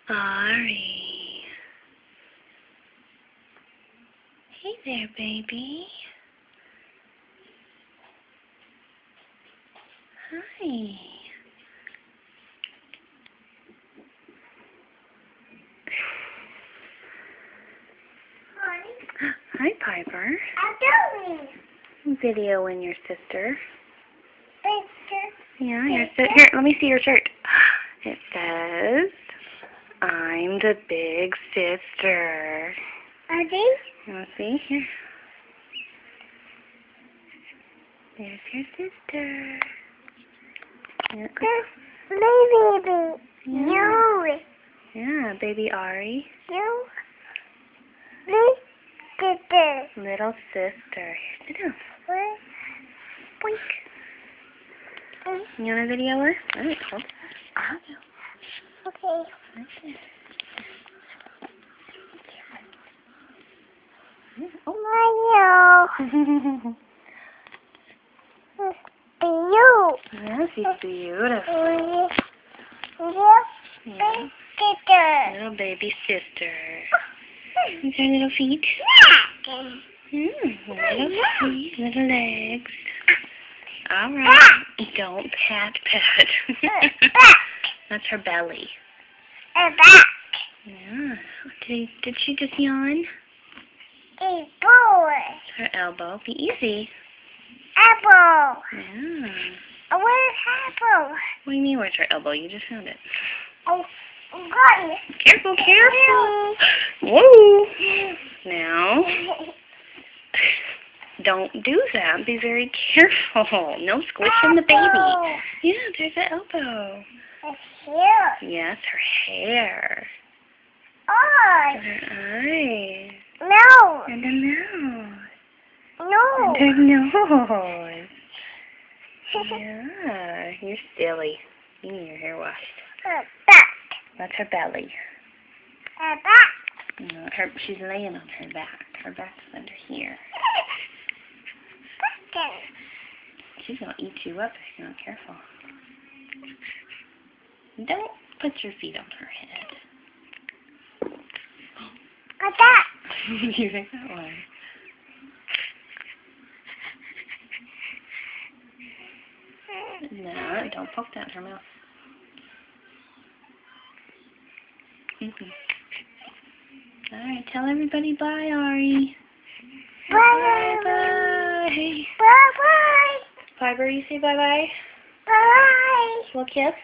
Ari. Hey there, baby. Hi. Hi, Piper. I'm doing. Videoing your sister. Sister. Yeah, here, let me see your shirt. It says, I'm the big sister. Are they? You want to see? Here. There's your sister. Yeah, Baby. yeah. You. Yeah, baby Ari. You. Me. Sister. Little sister. Here, sit down. Boink. You want to video her? All right, hold. Okay. Okay. Mario. You. Yeah, she's beautiful. Yeah. Sister. Little baby sister. With her little feet. Little feet, little legs. All right. Don't pat. That's her belly. Back. Yeah. Did she just yawn? A boy. Her elbow. Be easy. Apple. Yeah. Where's apple? What do you mean, where's her elbow? You just found it. I got it. Careful. Whoa. Now, don't do that. Be very careful. No squishing the baby. Yeah, there's the elbow. It's here. Yes, her hair. Oh. Her eyes. No. And the nose. No. And her nose. Yeah, you're silly. You need your hair washed. Back. That's her belly. Back. No, she's laying on her back. Her back's under here. She's going to eat you up if you're not careful. Don't put your feet on her head. Got that. You think that way? No, don't poke that in her mouth. Alright, tell everybody bye, Ari. Bye. Bye. Bye. Piper, you say bye-bye? Bye. Little kiss?